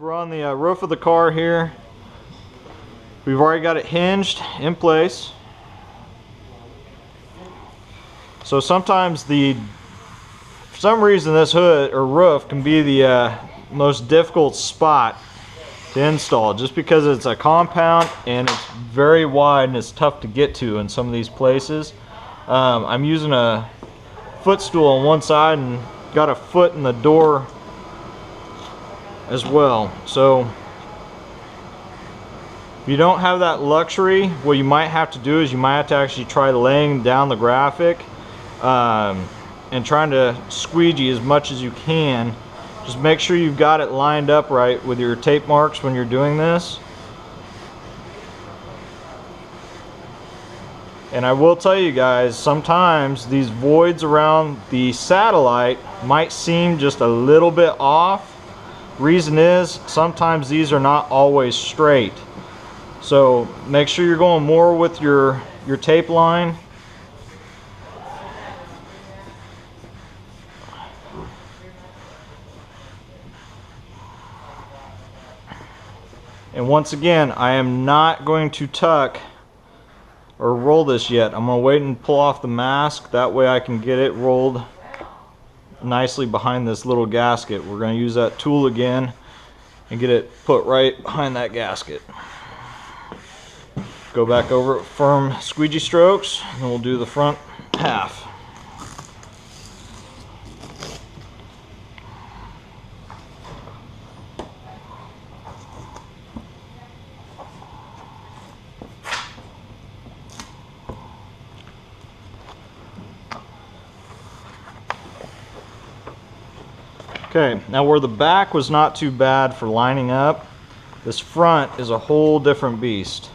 We're on the roof of the car here. We've already got it hinged in place. So sometimes for some reason this hood or roof can be the most difficult spot to install, just because it's a compound and it's very wide and it's tough to get to in some of these places. I'm using a footstool on one side and got a foot in the door as well. So if you don't have that luxury, what you might have to do is you might have to actually try laying down the graphic and trying to squeegee as much as you can. Just make sure you've got it lined up right with your tape marks when you're doing this. And I will tell you guys, sometimes these voids around the satellite might seem just a little bit off. Reason is, sometimes these are not always straight. So make sure you're going more with your tape line. And once again, I am not going to tuck or roll this yet. I'm going to wait and pull off the mask. That way I can get it rolled nicely behind this little gasket. We're going to use that tool again and get it put right behind that gasket. Go back over it, firm squeegee strokes, and we'll do the front half. Okay, now where the back was not too bad for lining up, this front is a whole different beast.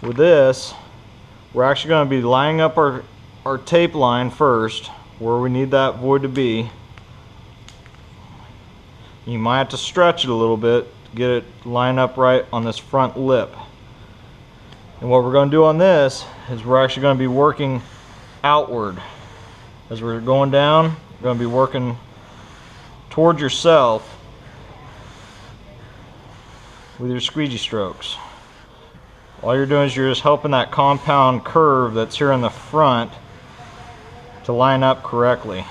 With this, we're actually going to be lining up our tape line first, where we need that void to be. You might have to stretch it a little bit to get it lined up right on this front lip. And what we're going to do on this is we're actually going to be working outward. As we're going down, we're going to be working towards yourself with your squeegee strokes. All you're doing is you're just helping that compound curve that's here in the front to line up correctly.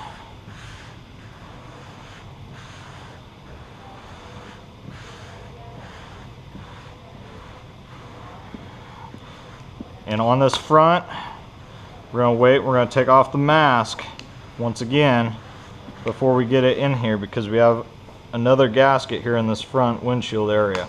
And on this front, we're going to wait, we're going to take off the mask once again before we get it in here, because we have another gasket here in this front windshield area.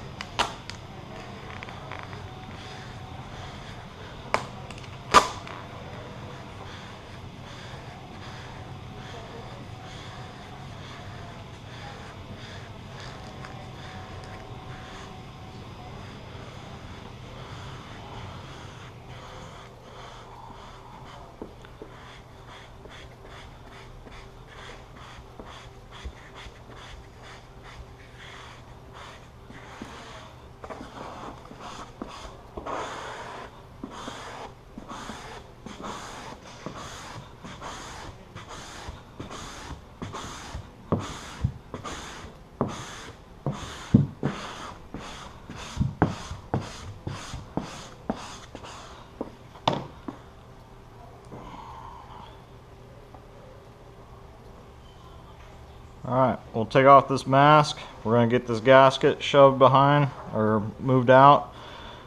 Alright, we'll take off this mask. We're going to get this gasket shoved behind or moved out,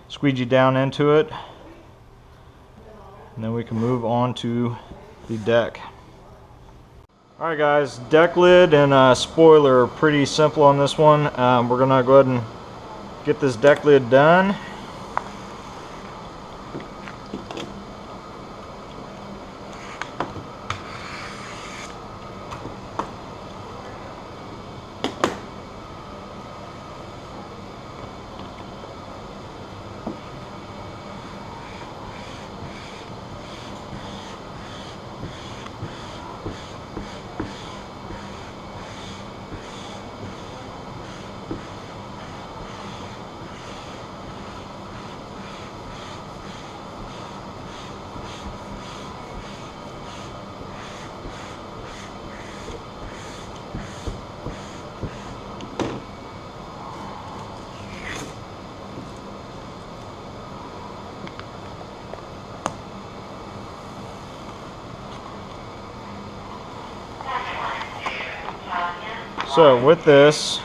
squeegee down into it, and then we can move on to the deck. Alright guys, deck lid and spoiler are pretty simple on this one. We're going to go ahead and get this deck lid done. So with this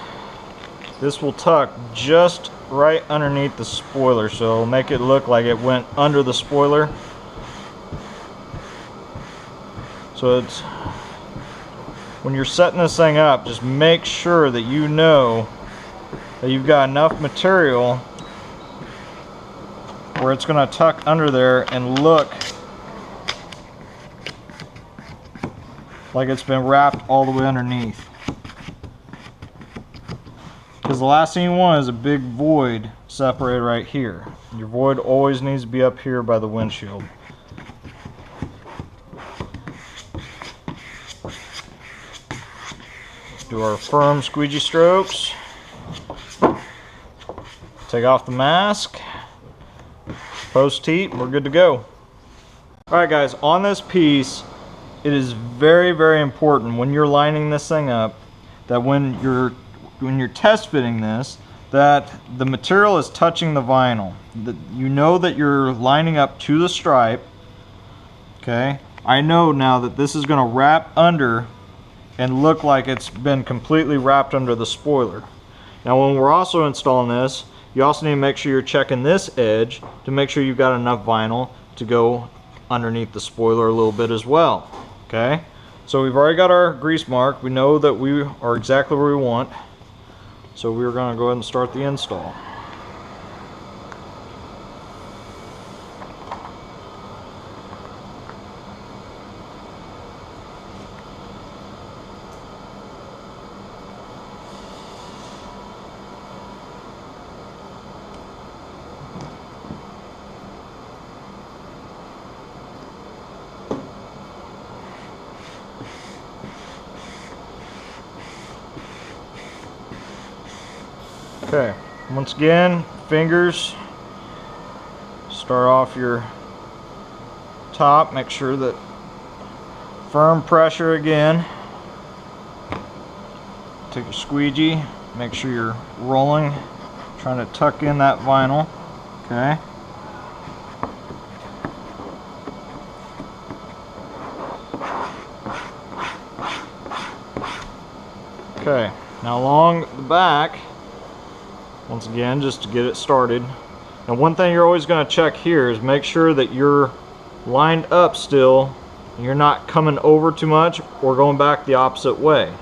will tuck just right underneath the spoiler, so it'll make it look like it went under the spoiler. So it's, when you're setting this thing up, just make sure that you know that you've got enough material where it's going to tuck under there and look like it's been wrapped all the way underneath. Because the last thing you want is a big void separated right here. Your void always needs to be up here by the windshield. Do our firm squeegee strokes. Take off the mask. Post heat, we're good to go. Alright guys, on this piece, it is very, very important when you're lining this thing up that when you're test fitting this, that the material is touching the vinyl. That you know that you're lining up to the stripe. Okay, I know now that this is going to wrap under and look like it's been completely wrapped under the spoiler. Now when we're also installing this, you also need to make sure you're checking this edge to make sure you've got enough vinyl to go underneath the spoiler a little bit as well. Okay, so we've already got our grease mark. We know that we are exactly where we want. So we're going to go ahead and start the install. Okay, once again, fingers, start off your top, make sure that firm pressure again. Take your squeegee, make sure you're rolling, trying to tuck in that vinyl. Okay. Okay, now along the back, once again, just to get it started. And one thing you're always going to check here is make sure that you're lined up still and you're not coming over too much or going back the opposite way.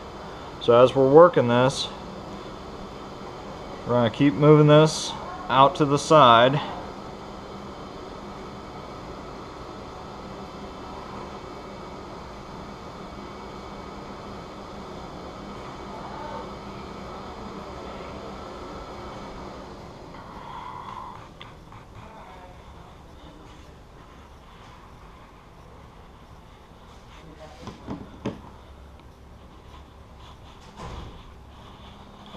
So as we're working this, we're going to keep moving this out to the side.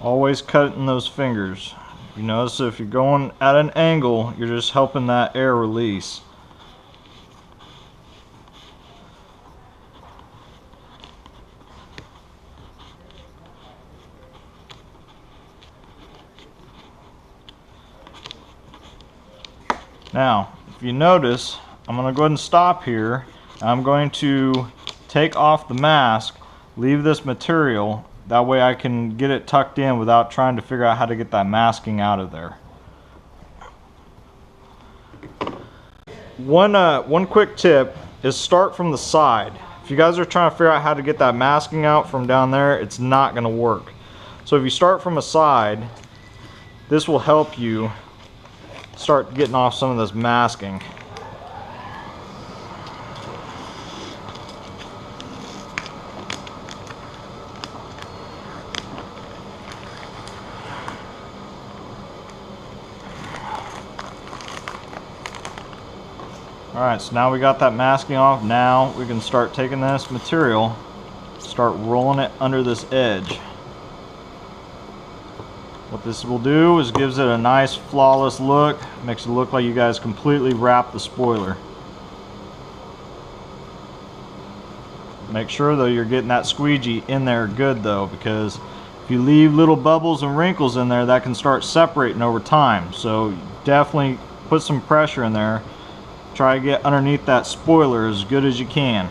Always cutting those fingers. You notice if you're going at an angle, you're just helping that air release. Now, if you notice, I'm going to go ahead and stop here. I'm going to take off the mask, leave this material. That way I can get it tucked in without trying to figure out how to get that masking out of there. One quick tip is start from the side. If you guys are trying to figure out how to get that masking out from down there, it's not going to work. So if you start from a side, this will help you start getting off some of this masking. Alright, so now we got that masking off. Now we can start taking this material, start rolling it under this edge. What this will do is gives it a nice flawless look, makes it look like you guys completely wrapped the spoiler. Make sure though you're getting that squeegee in there good though, because if you leave little bubbles and wrinkles in there, that can start separating over time. So definitely put some pressure in there. Try to get underneath that spoiler as good as you can.